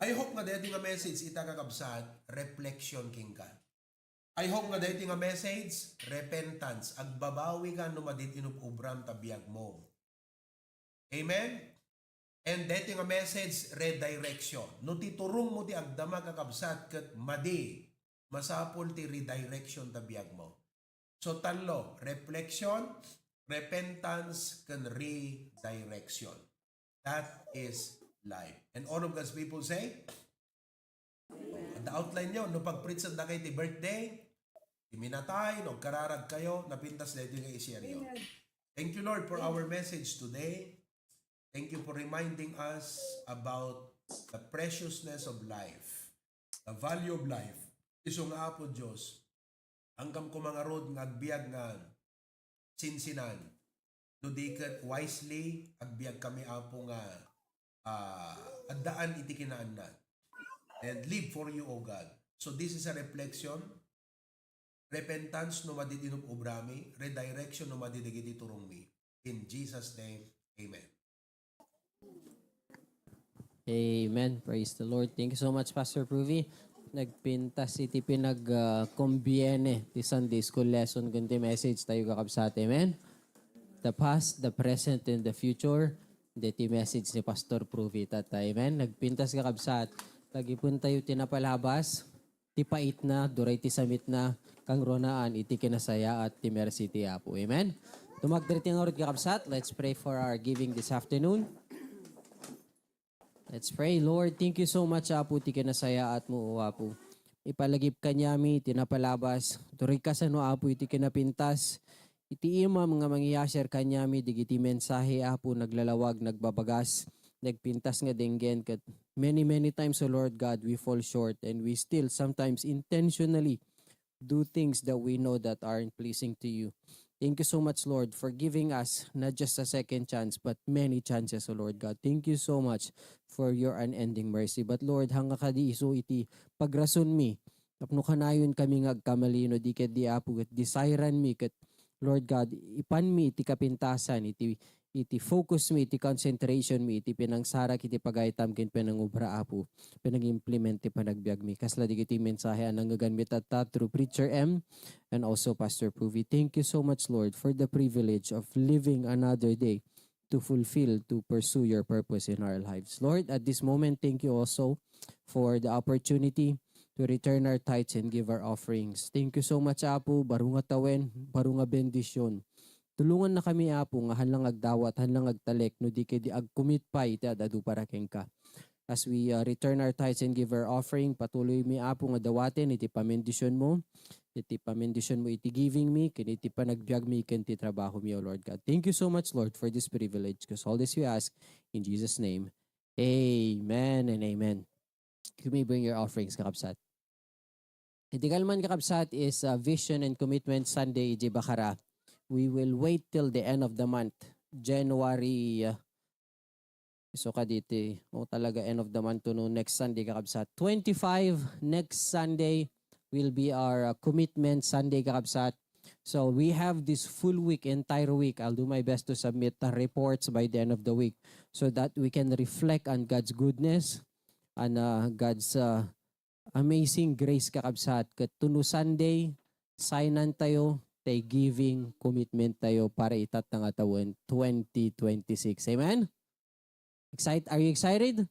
I hope nga dito nga message ita kakabsat, reflection king ka. I hope nga dito nga message, repentance. Agbabawi ka numadit inupubram tabiyag mo. Amen? And dito nga message, redirection. No titurong mo ti agdama kakabsat kat madi, masapol ti redirection tabiyag mo. So talo, reflection, repentance, can redirection. That is life. And all of God's people say, the outline nyo, no pag-preach na kayo ti birthday, iminatay, no kararag kayo, napintas na ito yung i-share yun. Thank you Lord for our message today. Thank you for reminding us about the preciousness of life, the value of life. Iso nga po Diyos, hanggang ko mga road nga agbiag nga sinsinan, no dikat wisely, agbiag kami apo nga addaan iti kinaan na. And live for you, O God. So this is a reflection, repentance no madidinong obrami, redirection no madidigiti turong mi. In Jesus' name, Amen. Amen. Praise the Lord. Thank you so much, Pastor Pruvi. Nagpintas iti pinag-conviene ti Sunday School lesson kundi message tayo kakabsat. Amen. The past, the present, and the future. Diti message ni Pastor Pruvi. Amen. Nagpintas kakabsat. Lagi pun tayo tinapalabas. Ti pait na, duray ti samit na, kang ronaan, iti kinasaya at ti mercy ti Apo. Amen. Tumagdiri nga ulit kakabsat. Let's pray for our giving this afternoon. Let's pray. Lord, thank you so much, Apo, ti kinasaya at mo, Apo. Ipalagip ka nyami, tinapalabas. Turig ka sa no, Apo, iti kinapintas. Iti ima mga mangyayasir ka nyami, digiti mensahe, Apo, naglalawag, nagbabagas, nagpintas nga denggen. Kat many times, O Lord God, we fall short and we still sometimes intentionally do things that we know that aren't pleasing to you. Thank you so much, Lord, for giving us not just a second chance, but many chances, O Lord God. Thank you so much for your unending mercy. But Lord, hanga kadi iso iti pagrason mi, tapno kanayon kami ngagkamalino, di ket di apo ket desiraan mi ket Lord God, ipan mi iti kapintasan, iti focus mi, iti concentration mi, iti pinangsarak, iti pagaytam ken pinangubra apo, pinag-implement ti panagbiag mi. Kasla di iti mensahe anang gaganmit at through Preacher M and also Pastor Pruvi. Thank you so much, Lord, for the privilege of living another day to fulfill, to pursue your purpose in our lives. Lord, at this moment, thank you also for the opportunity to return our tithes and give our offerings. Thank you so much, Apo. Barunga tawen, barunga bendisyon. Tulungan na kami, Apo, nga hanlang agdawat, hanlang agtalek, no di kay di agkumit pa iti adadu para kengka. As we return our tithes and give our offering, patuloy mi, Apo, nga dawatin, iti pamendisyon mo, iti giving me, ken iti panagbiag mi, ken iti trabaho mi, O Lord God. Thank you so much, Lord, for this privilege, because all this we ask in Jesus' name. Amen and amen. You may bring your offerings, kakabsat. Iti kalman kakabsat is Vision and Commitment Sunday, iti Bakara. We will wait till the end of the month, January, so kaditi, talaga end of the month to no next Sunday kakabsat. 25 next Sunday will be our Commitment Sunday kakabsat. So we have this full week, entire week. I'll do my best to submit the reports by the end of the week so that we can reflect on God's goodness and God's amazing grace kakabsat. Ket tuno Sunday, signan tayo, tay giving, commitment tayo para itat nga tawon 2026. Amen? Are you excited?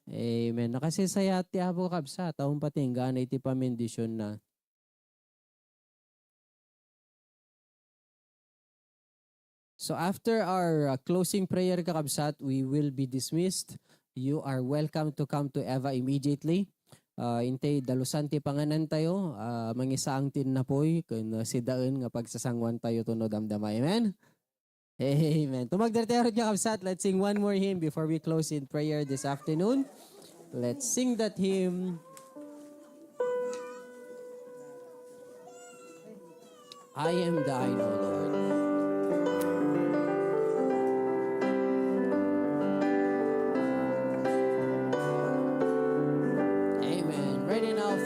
Amen. Nakasisaya ti Apo kabsat. Taong patingga na iti pamendisyon na. So after our closing prayer kakabsat, we will be dismissed. You are welcome to come to Eva immediately. Intay dalusan ti panganan tayo, mangisaang tinnapoy, kun si daen nga pagsasangwan tayo tuno damdama. Amen? Amen. Tumagdartero niya kapsat. Let's sing one more hymn before we close in prayer this afternoon. Let's sing that hymn. I am thine, O Lord.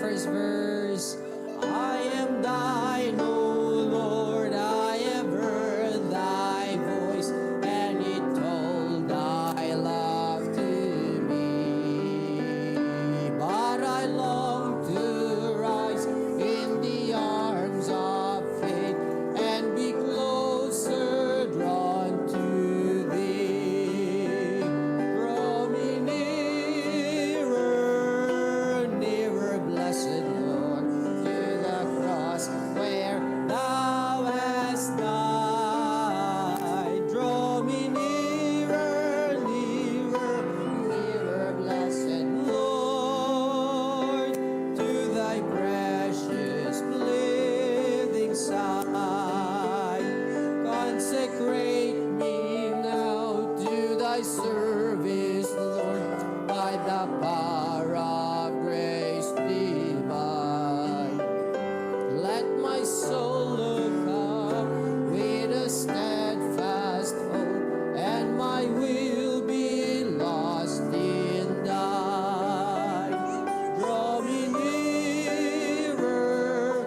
First verse. I am thine, O Lord, I have heard thy voice, and it told thy love to me. But I long to rise in the arms of faith and be closer drawn to thee. Draw me nearer, nearer, blessed Lord, to the cross where thou hast died. Draw me nearer, nearer, nearer, blessed Lord, to thy precious living side. Consecrate me now to thy service, Lord, by the power of grace divine. Let my soul look up with a steadfast hope, and my will be lost in thine. Draw me nearer,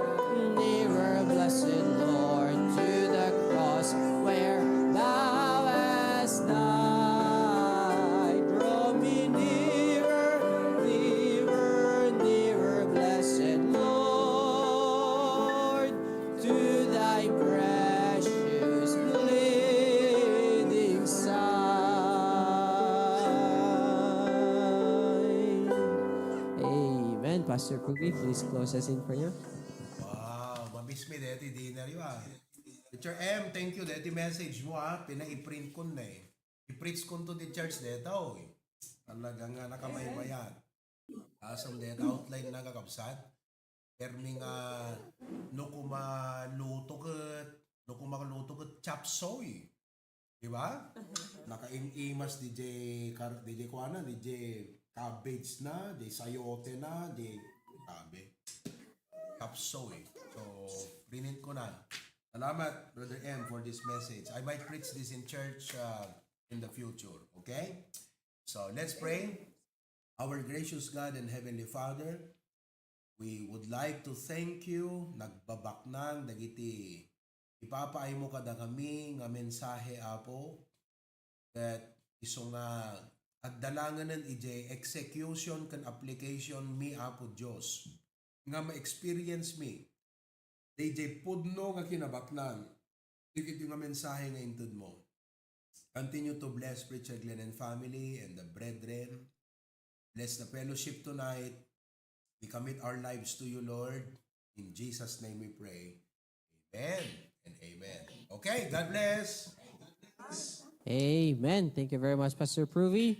nearer, blessed Lord, to the cross where thou hast died. Draw me nearer, nearer, nearer, blessed Lord, to thy precious bleeding side. Amen. Pastor Cookie, please close us in prayer. Wow, mamiss mi deti dinner yun Teacher M, thank you deti message mo Pina-i-print ko na I-preach ko to the church deta Talagang nakamaymayan. Asam deta outline na kakabsat. Permi nga no kumaluto ket chop soy. Diba? Naka-imas DJ Kuana, DJ cabbage na, DJ sayote na, DJ cabbage. Chop soy. So, prinit ko na. Salamat, Brother M, for this message. I might preach this in church in the future. Okay? So, let's pray. Our gracious God and Heavenly Father, we would like to thank you. Nagbabaknang dagiti ipapaay mo kada kami nga mensahe, Apo, that iso nga at dalanganan ije execution kan application mi, Apo Diyos, nga ma-experience mi DJ pudno nga kinabaknang digit yung nga mensahe nga intud mo. Continue to bless Preacher Glenn and family and the brethren. Bless the fellowship tonight. We commit our lives to you, Lord. In Jesus' name we pray. Amen and amen. Okay, God bless. Amen. Thank you very much, Pastor Provy.